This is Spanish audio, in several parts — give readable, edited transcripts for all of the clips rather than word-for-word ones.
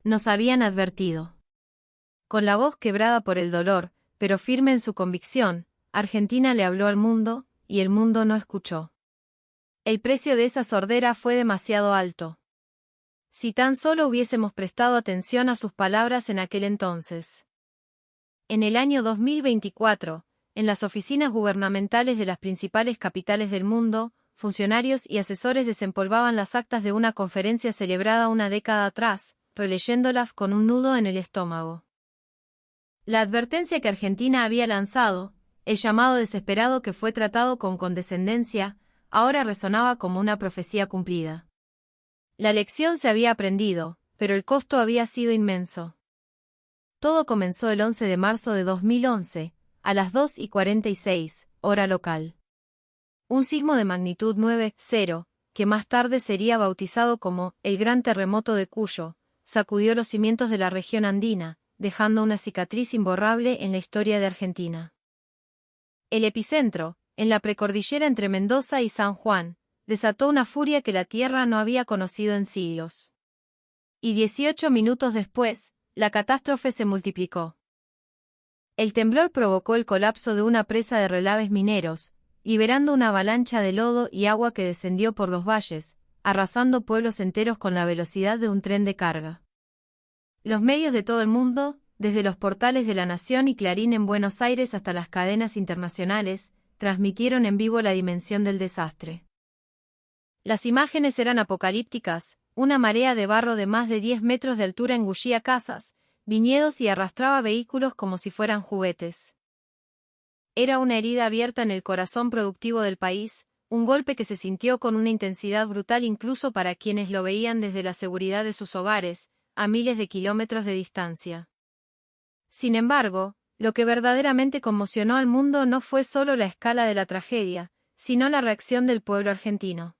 nos habían advertido. Con la voz quebrada por el dolor, pero firme en su convicción, Argentina le habló al mundo, y el mundo no escuchó. El precio de esa sordera fue demasiado alto. Si tan solo hubiésemos prestado atención a sus palabras en aquel entonces. En el año 2024, en las oficinas gubernamentales de las principales capitales del mundo, funcionarios y asesores desempolvaban las actas de una conferencia celebrada una década atrás, releyéndolas con un nudo en el estómago. La advertencia que Argentina había lanzado, el llamado desesperado que fue tratado con condescendencia, ahora resonaba como una profecía cumplida. La lección se había aprendido, pero el costo había sido inmenso. Todo comenzó el 11 de marzo de 2011, a las 2:46, hora local. Un sismo de magnitud 9,0, que más tarde sería bautizado como el Gran Terremoto de Cuyo, sacudió los cimientos de la región andina, dejando una cicatriz imborrable en la historia de Argentina. El epicentro, en la precordillera entre Mendoza y San Juan, desató una furia que la tierra no había conocido en siglos. Y 18 minutos después, la catástrofe se multiplicó. El temblor provocó el colapso de una presa de relaves mineros, liberando una avalancha de lodo y agua que descendió por los valles, arrasando pueblos enteros con la velocidad de un tren de carga. Los medios de todo el mundo, desde los portales de La Nación y Clarín en Buenos Aires hasta las cadenas internacionales, transmitieron en vivo la dimensión del desastre. Las imágenes eran apocalípticas. Una marea de barro de más de 10 metros de altura engullía casas, viñedos y arrastraba vehículos como si fueran juguetes. Era una herida abierta en el corazón productivo del país, un golpe que se sintió con una intensidad brutal incluso para quienes lo veían desde la seguridad de sus hogares, a miles de kilómetros de distancia. Sin embargo, lo que verdaderamente conmocionó al mundo no fue solo la escala de la tragedia, sino la reacción del pueblo argentino.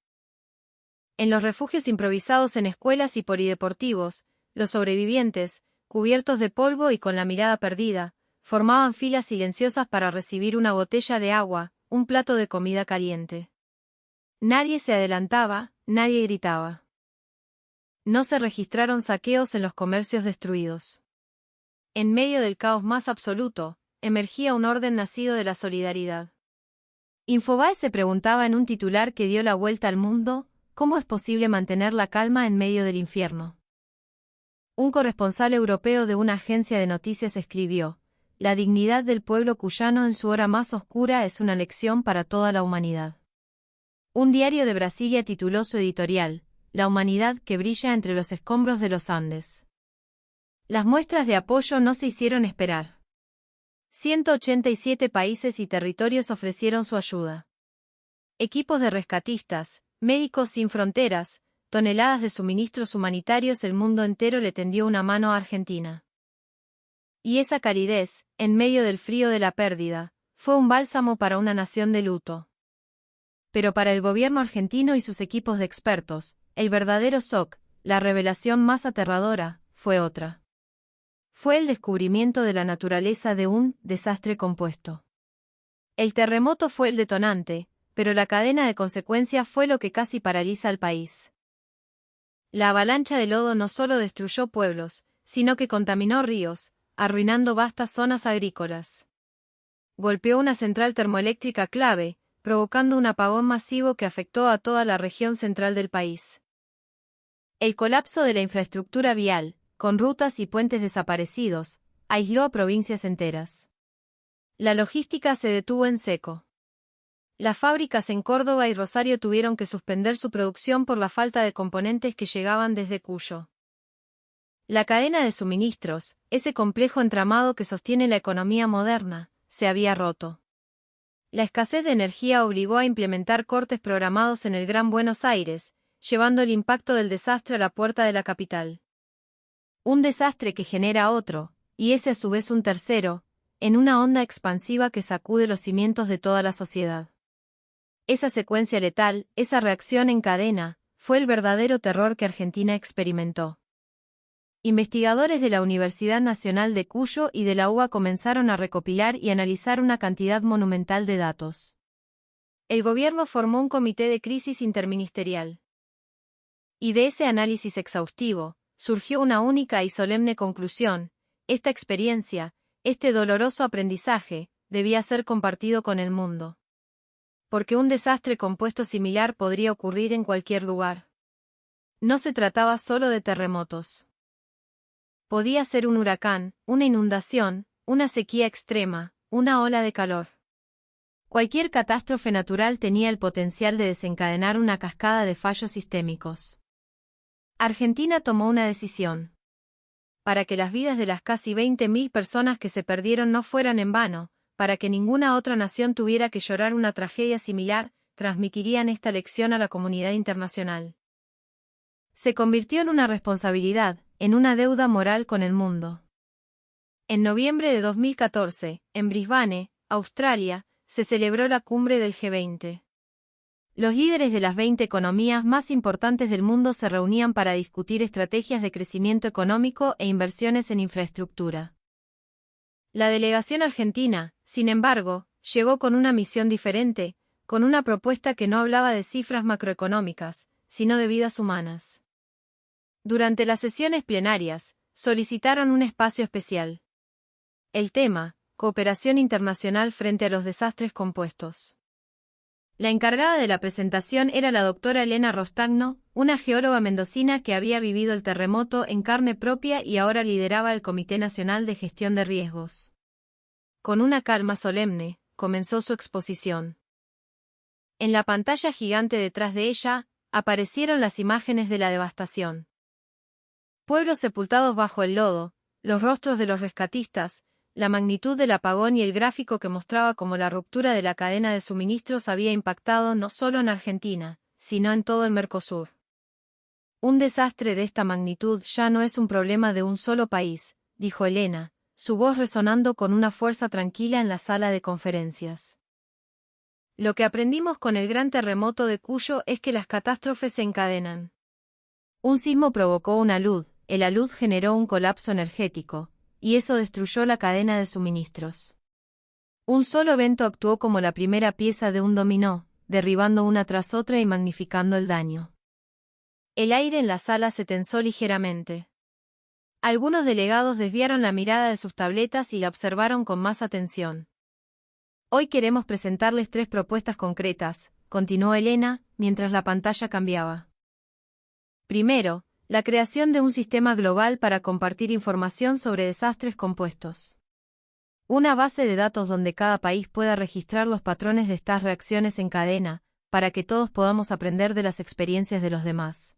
En los refugios improvisados en escuelas y polideportivos, los sobrevivientes, cubiertos de polvo y con la mirada perdida, formaban filas silenciosas para recibir una botella de agua, un plato de comida caliente. Nadie se adelantaba, nadie gritaba. No se registraron saqueos en los comercios destruidos. En medio del caos más absoluto, emergía un orden nacido de la solidaridad. Infobae se preguntaba en un titular que dio la vuelta al mundo, ¿cómo es posible mantener la calma en medio del infierno? Un corresponsal europeo de una agencia de noticias escribió: la dignidad del pueblo cuyano en su hora más oscura es una lección para toda la humanidad. Un diario de Brasilia tituló su editorial: La humanidad que brilla entre los escombros de los Andes. Las muestras de apoyo no se hicieron esperar. 187 países y territorios ofrecieron su ayuda. Equipos de rescatistas, Médicos Sin Fronteras, toneladas de suministros humanitarios, el mundo entero le tendió una mano a Argentina. Y esa calidez, en medio del frío de la pérdida, fue un bálsamo para una nación de luto. Pero para el gobierno argentino y sus equipos de expertos, el verdadero shock, la revelación más aterradora, fue otra. Fue el descubrimiento de la naturaleza de un desastre compuesto. El terremoto fue el detonante, pero la cadena de consecuencias fue lo que casi paraliza al país. La avalancha de lodo no solo destruyó pueblos, sino que contaminó ríos, arruinando vastas zonas agrícolas. Golpeó una central termoeléctrica clave, provocando un apagón masivo que afectó a toda la región central del país. El colapso de la infraestructura vial, con rutas y puentes desaparecidos, aisló a provincias enteras. La logística se detuvo en seco. Las fábricas en Córdoba y Rosario tuvieron que suspender su producción por la falta de componentes que llegaban desde Cuyo. La cadena de suministros, ese complejo entramado que sostiene la economía moderna, se había roto. La escasez de energía obligó a implementar cortes programados en el Gran Buenos Aires, llevando el impacto del desastre a la puerta de la capital. Un desastre que genera otro, y ese a su vez un tercero, en una onda expansiva que sacude los cimientos de toda la sociedad. Esa secuencia letal, esa reacción en cadena, fue el verdadero terror que Argentina experimentó. Investigadores de la Universidad Nacional de Cuyo y de la UBA comenzaron a recopilar y analizar una cantidad monumental de datos. El gobierno formó un comité de crisis interministerial. Y de ese análisis exhaustivo, surgió una única y solemne conclusión: esta experiencia, este doloroso aprendizaje, debía ser compartido con el mundo. Porque un desastre compuesto similar podría ocurrir en cualquier lugar. No se trataba solo de terremotos. Podía ser un huracán, una inundación, una sequía extrema, una ola de calor. Cualquier catástrofe natural tenía el potencial de desencadenar una cascada de fallos sistémicos. Argentina tomó una decisión. Para que las vidas de las casi 20.000 personas que se perdieron no fueran en vano, para que ninguna otra nación tuviera que llorar una tragedia similar, transmitirían esta lección a la comunidad internacional. Se convirtió en una responsabilidad, en una deuda moral con el mundo. En noviembre de 2014, en Brisbane, Australia, se celebró la cumbre del G20. Los líderes de las 20 economías más importantes del mundo se reunían para discutir estrategias de crecimiento económico e inversiones en infraestructura. La delegación argentina, sin embargo, llegó con una misión diferente, con una propuesta que no hablaba de cifras macroeconómicas, sino de vidas humanas. Durante las sesiones plenarias, solicitaron un espacio especial. El tema: cooperación internacional frente a los desastres compuestos. La encargada de la presentación era la doctora Elena Rostagno, una geóloga mendocina que había vivido el terremoto en carne propia y ahora lideraba el Comité Nacional de Gestión de Riesgos. Con una calma solemne, comenzó su exposición. En la pantalla gigante detrás de ella, aparecieron las imágenes de la devastación. Pueblos sepultados bajo el lodo, los rostros de los rescatistas, la magnitud del apagón y el gráfico que mostraba cómo la ruptura de la cadena de suministros había impactado no solo en Argentina, sino en todo el Mercosur. Un desastre de esta magnitud ya no es un problema de un solo país, dijo Elena, su voz resonando con una fuerza tranquila en la sala de conferencias. Lo que aprendimos con el gran terremoto de Cuyo es que las catástrofes se encadenan. Un sismo provocó un alud, el alud generó un colapso energético, y eso destruyó la cadena de suministros. Un solo evento actuó como la primera pieza de un dominó, derribando una tras otra y magnificando el daño. El aire en la sala se tensó ligeramente. Algunos delegados desviaron la mirada de sus tabletas y la observaron con más atención. Hoy queremos presentarles 3 propuestas concretas, continuó Elena, mientras la pantalla cambiaba. Primero, la creación de un sistema global para compartir información sobre desastres compuestos. Una base de datos donde cada país pueda registrar los patrones de estas reacciones en cadena, para que todos podamos aprender de las experiencias de los demás.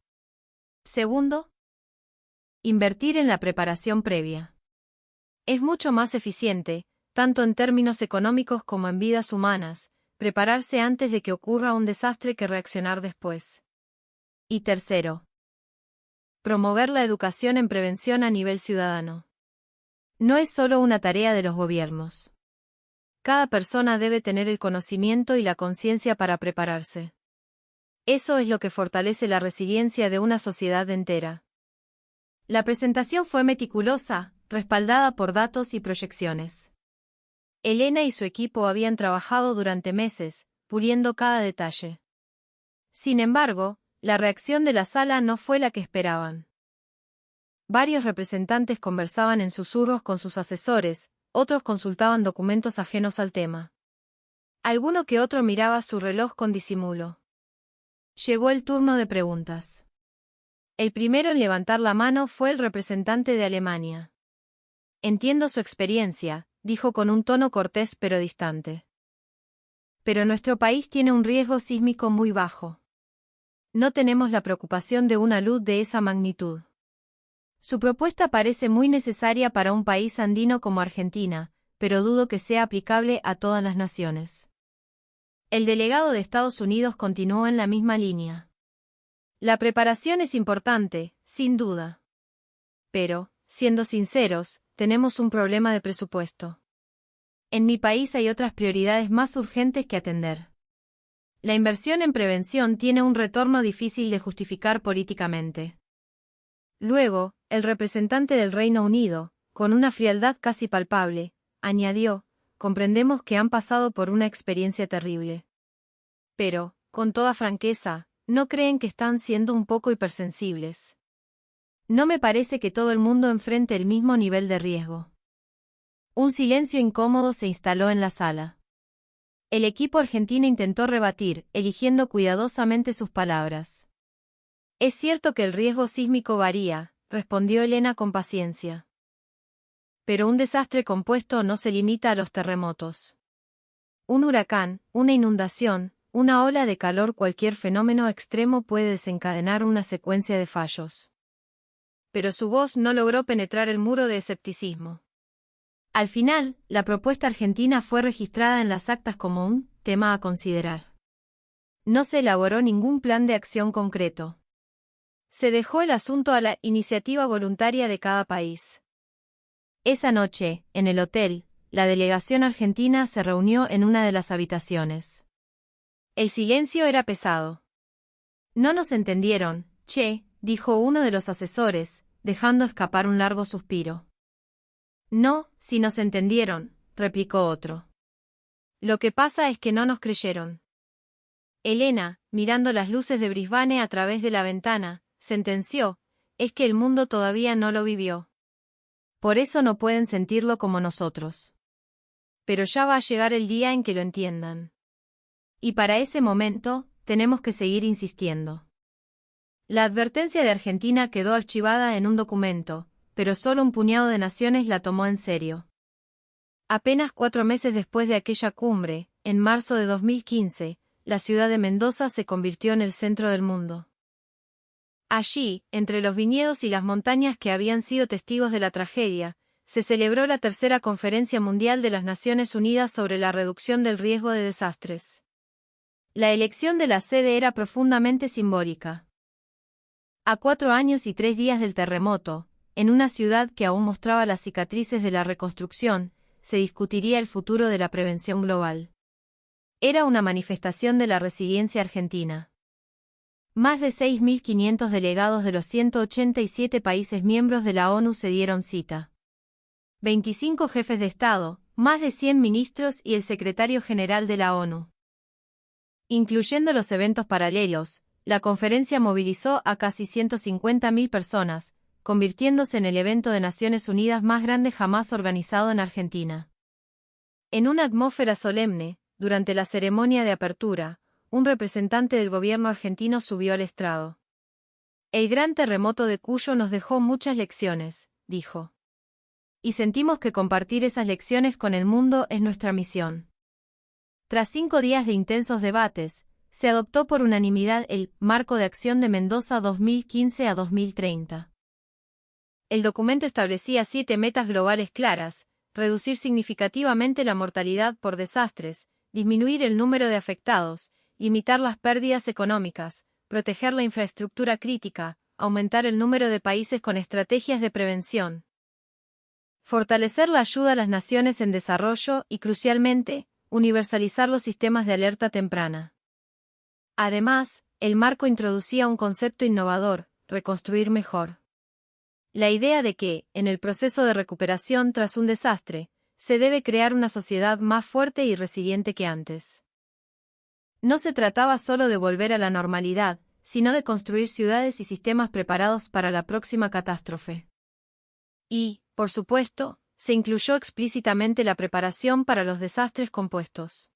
Segundo, invertir en la preparación previa. Es mucho más eficiente, tanto en términos económicos como en vidas humanas, prepararse antes de que ocurra un desastre que reaccionar después. Y tercero, promover la educación en prevención a nivel ciudadano. No es solo una tarea de los gobiernos. Cada persona debe tener el conocimiento y la conciencia para prepararse. Eso es lo que fortalece la resiliencia de una sociedad entera. La presentación fue meticulosa, respaldada por datos y proyecciones. Elena y su equipo habían trabajado durante meses, puliendo cada detalle. Sin embargo, la reacción de la sala no fue la que esperaban. Varios representantes conversaban en susurros con sus asesores, otros consultaban documentos ajenos al tema. Alguno que otro miraba su reloj con disimulo. Llegó el turno de preguntas. El primero en levantar la mano fue el representante de Alemania. Entiendo su experiencia, dijo con un tono cortés pero distante. Pero nuestro país tiene un riesgo sísmico muy bajo. No tenemos la preocupación de una luz de esa magnitud. Su propuesta parece muy necesaria para un país andino como Argentina, pero dudo que sea aplicable a todas las naciones. El delegado de Estados Unidos continuó en la misma línea. La preparación es importante, sin duda. Pero, siendo sinceros, tenemos un problema de presupuesto. En mi país hay otras prioridades más urgentes que atender. La inversión en prevención tiene un retorno difícil de justificar políticamente. Luego, el representante del Reino Unido, con una frialdad casi palpable, añadió: comprendemos que han pasado por una experiencia terrible. Pero, con toda franqueza, ¿no creen que están siendo un poco hipersensibles? No me parece que todo el mundo enfrente el mismo nivel de riesgo. Un silencio incómodo se instaló en la sala. El equipo argentino intentó rebatir, eligiendo cuidadosamente sus palabras. Es cierto que el riesgo sísmico varía, respondió Elena con paciencia. Pero un desastre compuesto no se limita a los terremotos. Un huracán, una inundación, una ola de calor, cualquier fenómeno extremo puede desencadenar una secuencia de fallos. Pero su voz no logró penetrar el muro de escepticismo. Al final, la propuesta argentina fue registrada en las actas como un tema a considerar. No se elaboró ningún plan de acción concreto. Se dejó el asunto a la iniciativa voluntaria de cada país. Esa noche, en el hotel, la delegación argentina se reunió en una de las habitaciones. El silencio era pesado. No nos entendieron, che, dijo uno de los asesores, dejando escapar un largo suspiro. No, si nos entendieron, replicó otro. Lo que pasa es que no nos creyeron. Elena, mirando las luces de Brisbane a través de la ventana, sentenció, es que el mundo todavía no lo vivió. Por eso no pueden sentirlo como nosotros. Pero ya va a llegar el día en que lo entiendan. Y para ese momento, tenemos que seguir insistiendo. La advertencia de Argentina quedó archivada en un documento, pero solo un puñado de naciones la tomó en serio. Apenas 4 meses después de aquella cumbre, en marzo de 2015, la ciudad de Mendoza se convirtió en el centro del mundo. Allí, entre los viñedos y las montañas que habían sido testigos de la tragedia, se celebró la tercera Conferencia Mundial de las Naciones Unidas sobre la reducción del riesgo de desastres. La elección de la sede era profundamente simbólica. A 4 años y 3 días del terremoto, en una ciudad que aún mostraba las cicatrices de la reconstrucción, se discutiría el futuro de la prevención global. Era una manifestación de la resiliencia argentina. Más de 6.500 delegados de los 187 países miembros de la ONU se dieron cita. 25 jefes de Estado, más de 100 ministros y el secretario general de la ONU. Incluyendo los eventos paralelos, la conferencia movilizó a casi 150.000 personas, convirtiéndose en el evento de Naciones Unidas más grande jamás organizado en Argentina. En una atmósfera solemne, durante la ceremonia de apertura, un representante del gobierno argentino subió al estrado. El gran terremoto de Cuyo nos dejó muchas lecciones, dijo. Y sentimos que compartir esas lecciones con el mundo es nuestra misión. Tras 5 días de intensos debates, se adoptó por unanimidad el Marco de Acción de Mendoza 2015 a 2030. El documento establecía 7 metas globales claras: reducir significativamente la mortalidad por desastres, disminuir el número de afectados, limitar las pérdidas económicas, proteger la infraestructura crítica, aumentar el número de países con estrategias de prevención, fortalecer la ayuda a las naciones en desarrollo y, crucialmente, universalizar los sistemas de alerta temprana. Además, el marco introducía un concepto innovador: reconstruir mejor. La idea de que, en el proceso de recuperación tras un desastre, se debe crear una sociedad más fuerte y resiliente que antes. No se trataba solo de volver a la normalidad, sino de construir ciudades y sistemas preparados para la próxima catástrofe. Y, por supuesto, se incluyó explícitamente la preparación para los desastres compuestos.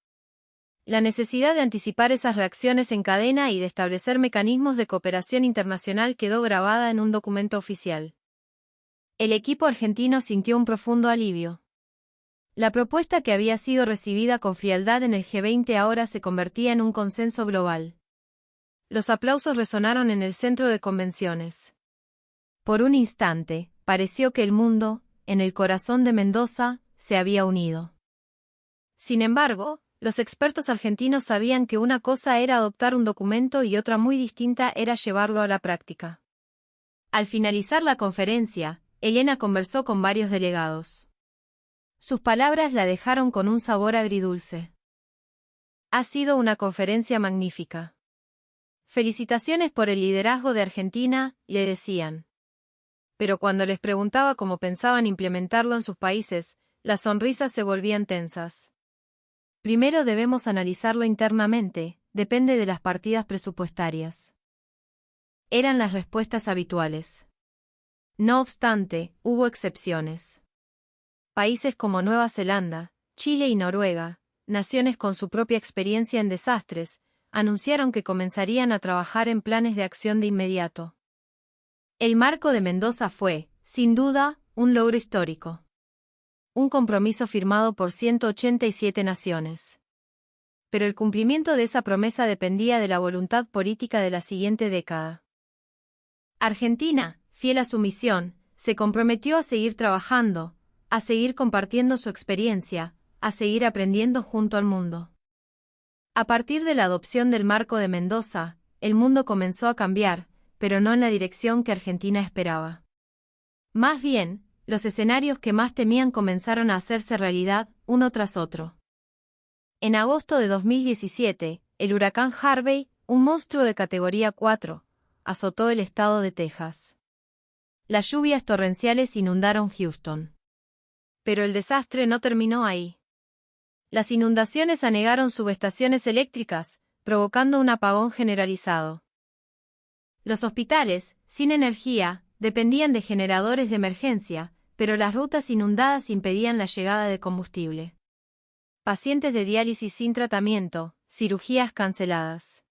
La necesidad de anticipar esas reacciones en cadena y de establecer mecanismos de cooperación internacional quedó grabada en un documento oficial. El equipo argentino sintió un profundo alivio. La propuesta, que había sido recibida con frialdad en el G20, ahora se convertía en un consenso global. Los aplausos resonaron en el centro de convenciones. Por un instante, pareció que el mundo, en el corazón de Mendoza, se había unido. Sin embargo, los expertos argentinos sabían que una cosa era adoptar un documento y otra muy distinta era llevarlo a la práctica. Al finalizar la conferencia, Elena conversó con varios delegados. Sus palabras la dejaron con un sabor agridulce. Ha sido una conferencia magnífica. Felicitaciones por el liderazgo de Argentina, le decían. Pero cuando les preguntaba cómo pensaban implementarlo en sus países, las sonrisas se volvían tensas. Primero debemos analizarlo internamente, depende de las partidas presupuestarias. Eran las respuestas habituales. No obstante, hubo excepciones. Países como Nueva Zelanda, Chile y Noruega, naciones con su propia experiencia en desastres, anunciaron que comenzarían a trabajar en planes de acción de inmediato. El Marco de Mendoza fue, sin duda, un logro histórico. Un compromiso firmado por 187 naciones. Pero el cumplimiento de esa promesa dependía de la voluntad política de la siguiente década. Argentina, fiel a su misión, se comprometió a seguir trabajando, a seguir compartiendo su experiencia, a seguir aprendiendo junto al mundo. A partir de la adopción del Marco de Mendoza, el mundo comenzó a cambiar, pero no en la dirección que Argentina esperaba. Más bien, los escenarios que más temían comenzaron a hacerse realidad, uno tras otro. En agosto de 2017, el huracán Harvey, un monstruo de categoría 4, azotó el estado de Texas. Las lluvias torrenciales inundaron Houston. Pero el desastre no terminó ahí. Las inundaciones anegaron subestaciones eléctricas, provocando un apagón generalizado. Los hospitales, sin energía, dependían de generadores de emergencia, pero las rutas inundadas impedían la llegada de combustible. Pacientes de diálisis sin tratamiento, cirugías canceladas.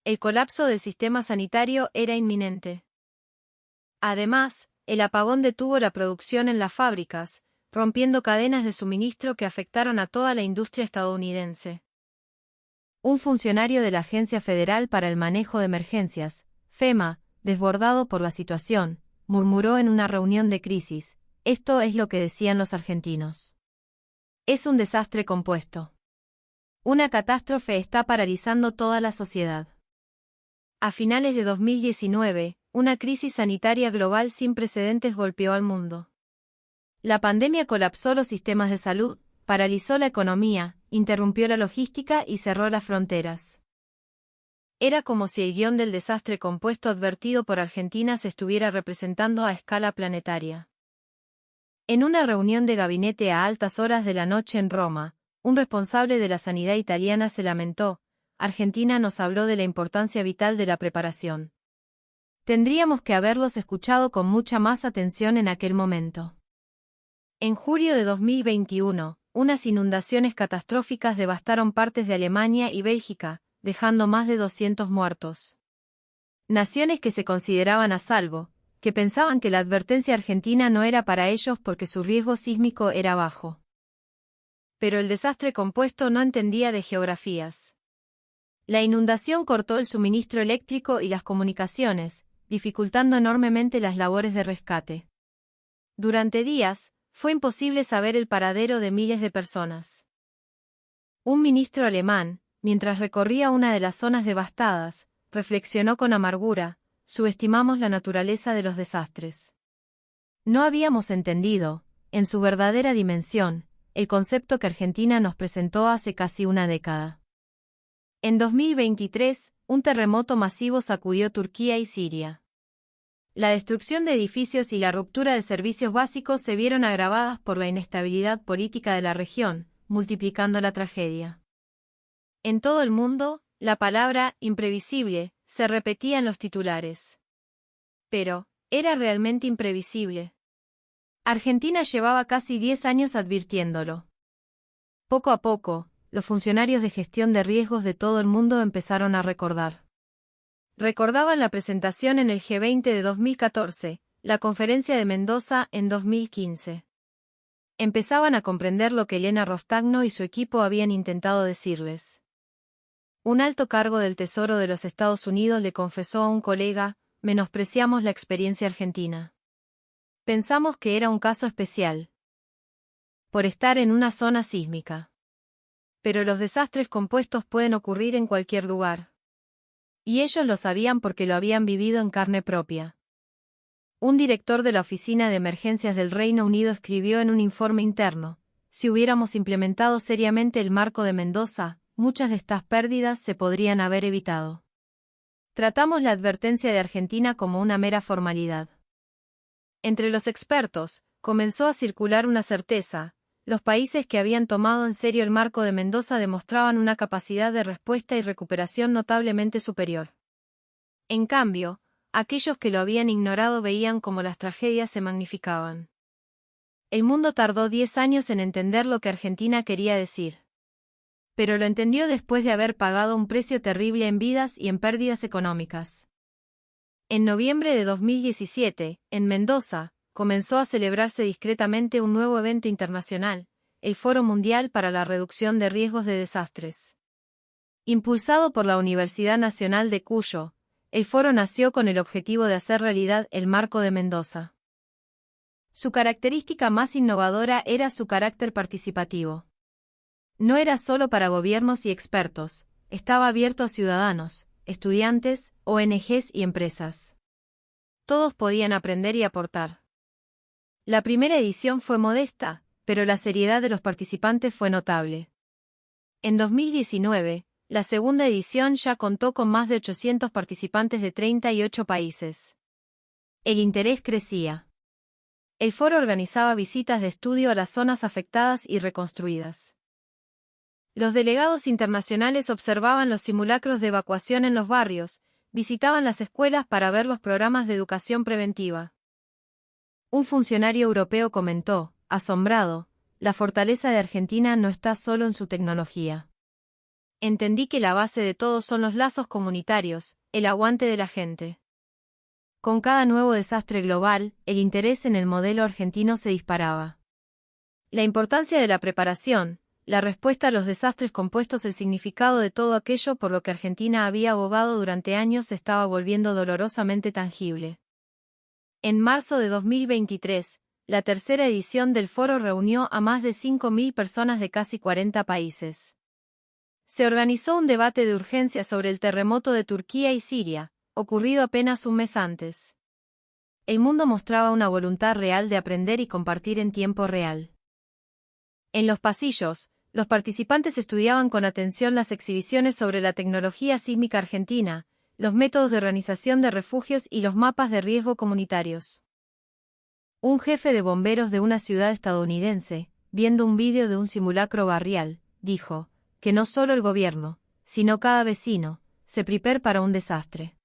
El colapso del sistema sanitario era inminente. Además, el apagón detuvo la producción en las fábricas, rompiendo cadenas de suministro que afectaron a toda la industria estadounidense. Un funcionario de la Agencia Federal para el Manejo de Emergencias, FEMA, desbordado por la situación, murmuró en una reunión de crisis: esto es lo que decían los argentinos. Es un desastre compuesto. Una catástrofe está paralizando toda la sociedad. A finales de 2019, una crisis sanitaria global sin precedentes golpeó al mundo. La pandemia colapsó los sistemas de salud, paralizó la economía, interrumpió la logística y cerró las fronteras. Era como si el guión del desastre compuesto advertido por Argentina se estuviera representando a escala planetaria. En una reunión de gabinete a altas horas de la noche en Roma, un responsable de la sanidad italiana se lamentó: Argentina nos habló de la importancia vital de la preparación. Tendríamos que haberlos escuchado con mucha más atención en aquel momento. En julio de 2021, unas inundaciones catastróficas devastaron partes de Alemania y Bélgica, dejando más de 200 muertos. Naciones que se consideraban a salvo, que pensaban que la advertencia argentina no era para ellos porque su riesgo sísmico era bajo. Pero el desastre compuesto no entendía de geografías. La inundación cortó el suministro eléctrico y las comunicaciones, dificultando enormemente las labores de rescate. Durante días, fue imposible saber el paradero de miles de personas. Un ministro alemán, mientras recorría una de las zonas devastadas, reflexionó con amargura: subestimamos la naturaleza de los desastres. No habíamos entendido, en su verdadera dimensión, el concepto que Argentina nos presentó hace casi una década. En 2023, un terremoto masivo sacudió Turquía y Siria. La destrucción de edificios y la ruptura de servicios básicos se vieron agravadas por la inestabilidad política de la región, multiplicando la tragedia. En todo el mundo, la palabra imprevisible se repetía en los titulares. Pero, ¿era realmente imprevisible? Argentina llevaba casi 10 años advirtiéndolo. Poco a poco, los funcionarios de gestión de riesgos de todo el mundo empezaron a recordar. Recordaban la presentación en el G20 de 2014, la conferencia de Mendoza en 2015. Empezaban a comprender lo que Elena Rostagno y su equipo habían intentado decirles. Un alto cargo del Tesoro de los Estados Unidos le confesó a un colega: menospreciamos la experiencia argentina. Pensamos que era un caso especial, por estar en una zona sísmica. Pero los desastres compuestos pueden ocurrir en cualquier lugar. Y ellos lo sabían porque lo habían vivido en carne propia. Un director de la Oficina de Emergencias del Reino Unido escribió en un informe interno: si hubiéramos implementado seriamente el Marco de Mendoza, muchas de estas pérdidas se podrían haber evitado. Tratamos la advertencia de Argentina como una mera formalidad. Entre los expertos, comenzó a circular una certeza: los países que habían tomado en serio el Marco de Mendoza demostraban una capacidad de respuesta y recuperación notablemente superior. En cambio, aquellos que lo habían ignorado veían cómo las tragedias se magnificaban. El mundo tardó 10 años en entender lo que Argentina quería decir. Pero lo entendió después de haber pagado un precio terrible en vidas y en pérdidas económicas. En noviembre de 2017, en Mendoza, comenzó a celebrarse discretamente un nuevo evento internacional, el Foro Mundial para la Reducción de Riesgos de Desastres. Impulsado por la Universidad Nacional de Cuyo, el foro nació con el objetivo de hacer realidad el Marco de Mendoza. Su característica más innovadora era su carácter participativo. No era solo para gobiernos y expertos, estaba abierto a ciudadanos, estudiantes, ONGs y empresas. Todos podían aprender y aportar. La primera edición fue modesta, pero la seriedad de los participantes fue notable. En 2019, la segunda edición ya contó con más de 800 participantes de 38 países. El interés crecía. El foro organizaba visitas de estudio a las zonas afectadas y reconstruidas. Los delegados internacionales observaban los simulacros de evacuación en los barrios, visitaban las escuelas para ver los programas de educación preventiva. Un funcionario europeo comentó, asombrado, la fortaleza de Argentina no está solo en su tecnología. Entendí que la base de todo son los lazos comunitarios, el aguante de la gente. Con cada nuevo desastre global, el interés en el modelo argentino se disparaba. La importancia de la preparación, la respuesta a los desastres compuestos, el significado de todo aquello por lo que Argentina había abogado durante años se estaba volviendo dolorosamente tangible. En marzo de 2023, la tercera edición del foro reunió a más de 5.000 personas de casi 40 países. Se organizó un debate de urgencia sobre el terremoto de Turquía y Siria, ocurrido apenas un mes antes. El mundo mostraba una voluntad real de aprender y compartir en tiempo real. En los pasillos, los participantes estudiaban con atención las exhibiciones sobre la tecnología sísmica argentina, los métodos de organización de refugios y los mapas de riesgo comunitarios. Un jefe de bomberos de una ciudad estadounidense, viendo un vídeo de un simulacro barrial, dijo que no solo el gobierno, sino cada vecino, se prepara para un desastre.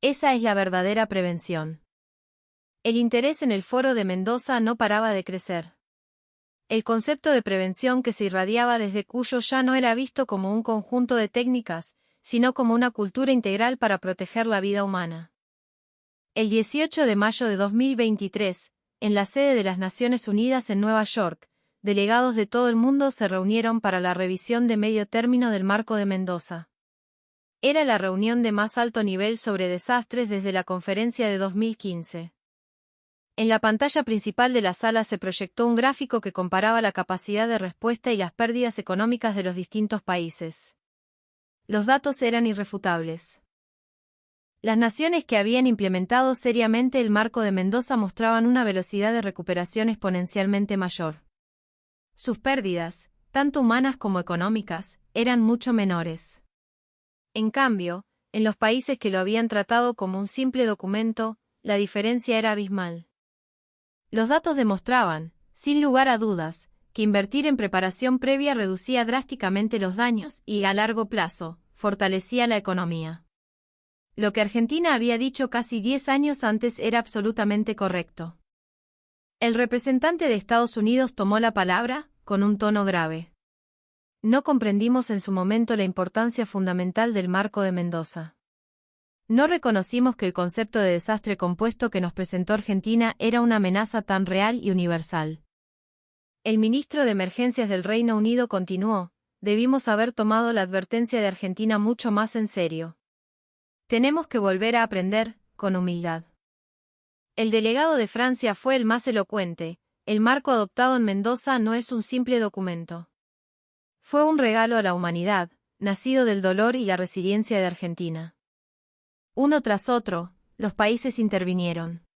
Esa es la verdadera prevención. El interés en el Foro de Mendoza no paraba de crecer. El concepto de prevención que se irradiaba desde Cuyo ya no era visto como un conjunto de técnicas, sino como una cultura integral para proteger la vida humana. El 18 de mayo de 2023, en la sede de las Naciones Unidas en Nueva York, delegados de todo el mundo se reunieron para la revisión de medio término del Marco de Mendoza. Era la reunión de más alto nivel sobre desastres desde la conferencia de 2015. En la pantalla principal de la sala se proyectó un gráfico que comparaba la capacidad de respuesta y las pérdidas económicas de los distintos países. Los datos eran irrefutables. Las naciones que habían implementado seriamente el Marco de Mendoza mostraban una velocidad de recuperación exponencialmente mayor. Sus pérdidas, tanto humanas como económicas, eran mucho menores. En cambio, en los países que lo habían tratado como un simple documento, la diferencia era abismal. Los datos demostraban, sin lugar a dudas, que invertir en preparación previa reducía drásticamente los daños y, a largo plazo, fortalecía la economía. Lo que Argentina había dicho casi 10 años antes era absolutamente correcto. El representante de Estados Unidos tomó la palabra, con un tono grave. No comprendimos en su momento la importancia fundamental del Marco de Mendoza. No reconocimos que el concepto de desastre compuesto que nos presentó Argentina era una amenaza tan real y universal. El ministro de Emergencias del Reino Unido continuó, debimos haber tomado la advertencia de Argentina mucho más en serio. Tenemos que volver a aprender, con humildad. El delegado de Francia fue el más elocuente, el marco adoptado en Mendoza no es un simple documento. Fue un regalo a la humanidad, nacido del dolor y la resiliencia de Argentina. Uno tras otro, los países intervinieron.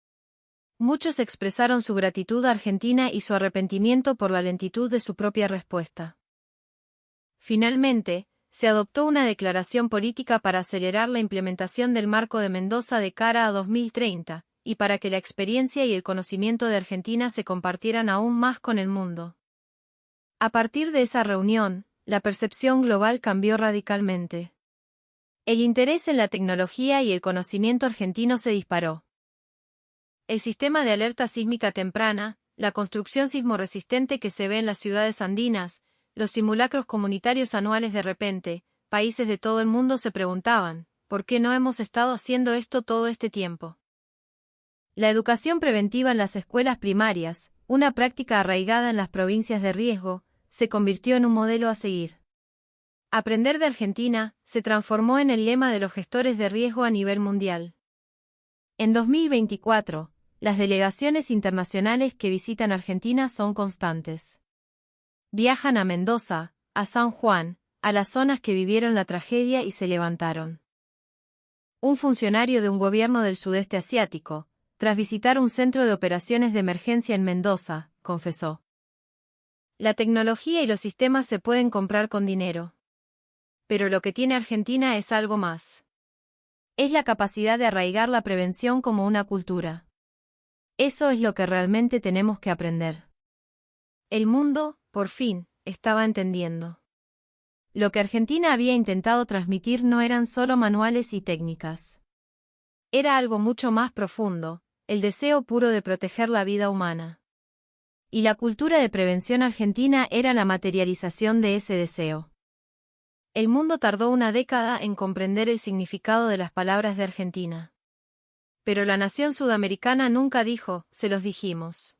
Muchos expresaron su gratitud a Argentina y su arrepentimiento por la lentitud de su propia respuesta. Finalmente, se adoptó una declaración política para acelerar la implementación del Marco de Mendoza de cara a 2030, y para que la experiencia y el conocimiento de Argentina se compartieran aún más con el mundo. A partir de esa reunión, la percepción global cambió radicalmente. El interés en la tecnología y el conocimiento argentino se disparó. El sistema de alerta sísmica temprana, la construcción sismorresistente que se ve en las ciudades andinas, los simulacros comunitarios anuales. De repente, países de todo el mundo se preguntaban, ¿por qué no hemos estado haciendo esto todo este tiempo? La educación preventiva en las escuelas primarias, una práctica arraigada en las provincias de riesgo, se convirtió en un modelo a seguir. Aprender de Argentina se transformó en el lema de los gestores de riesgo a nivel mundial. En 2024, las delegaciones internacionales que visitan Argentina son constantes. Viajan a Mendoza, a San Juan, a las zonas que vivieron la tragedia y se levantaron. Un funcionario de un gobierno del sudeste asiático, tras visitar un centro de operaciones de emergencia en Mendoza, confesó: la tecnología y los sistemas se pueden comprar con dinero. Pero lo que tiene Argentina es algo más. Es la capacidad de arraigar la prevención como una cultura. Eso es lo que realmente tenemos que aprender. El mundo, por fin, estaba entendiendo. Lo que Argentina había intentado transmitir no eran solo manuales y técnicas. Era algo mucho más profundo, el deseo puro de proteger la vida humana. Y la cultura de prevención argentina era la materialización de ese deseo. El mundo tardó una década en comprender el significado de las palabras de Argentina. Pero la nación sudamericana nunca dijo, se los dijimos.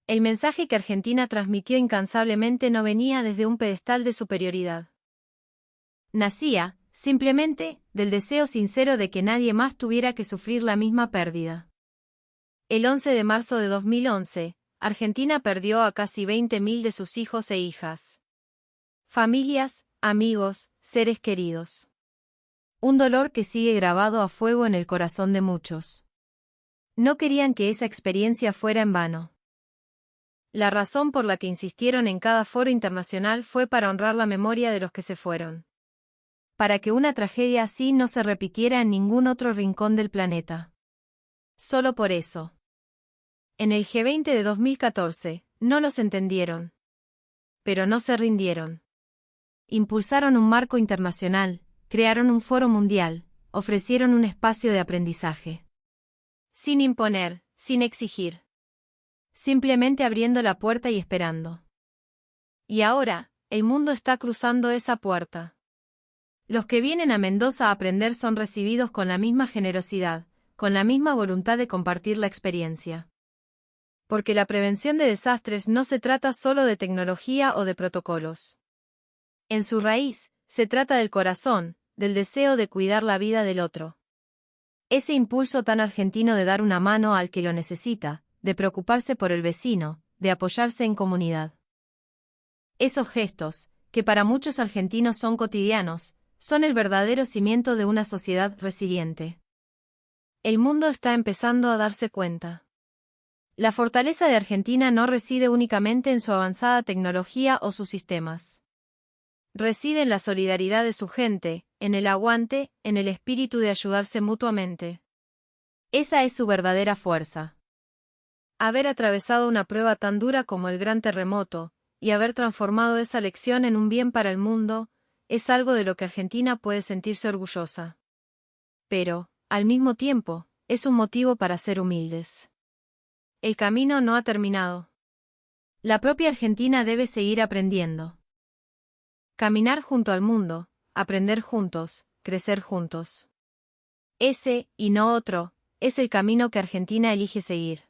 El mensaje que Argentina transmitió incansablemente no venía desde un pedestal de superioridad. Nacía, simplemente, del deseo sincero de que nadie más tuviera que sufrir la misma pérdida. El 11 de marzo de 2011, Argentina perdió a casi 20.000 de sus hijos e hijas. Familias, amigos, seres queridos. Un dolor que sigue grabado a fuego en el corazón de muchos. No querían que esa experiencia fuera en vano. La razón por la que insistieron en cada foro internacional fue para honrar la memoria de los que se fueron. Para que una tragedia así no se repitiera en ningún otro rincón del planeta. Solo por eso. En el G20 de 2014, no los entendieron. Pero no se rindieron. Impulsaron un marco internacional, crearon un foro mundial, ofrecieron un espacio de aprendizaje. Sin imponer, sin exigir. Simplemente abriendo la puerta y esperando. Y ahora, el mundo está cruzando esa puerta. Los que vienen a Mendoza a aprender son recibidos con la misma generosidad, con la misma voluntad de compartir la experiencia. Porque la prevención de desastres no se trata solo de tecnología o de protocolos. En su raíz, se trata del corazón, del deseo de cuidar la vida del otro. Ese impulso tan argentino de dar una mano al que lo necesita, de preocuparse por el vecino, de apoyarse en comunidad. Esos gestos, que para muchos argentinos son cotidianos, son el verdadero cimiento de una sociedad resiliente. El mundo está empezando a darse cuenta. La fortaleza de Argentina no reside únicamente en su avanzada tecnología o sus sistemas. Reside en la solidaridad de su gente, en el aguante, en el espíritu de ayudarse mutuamente. Esa es su verdadera fuerza. Haber atravesado una prueba tan dura como el gran terremoto, y haber transformado esa lección en un bien para el mundo, es algo de lo que Argentina puede sentirse orgullosa. Pero, al mismo tiempo, es un motivo para ser humildes. El camino no ha terminado. La propia Argentina debe seguir aprendiendo. Caminar junto al mundo, aprender juntos, crecer juntos. Ese, y no otro, es el camino que Argentina elige seguir.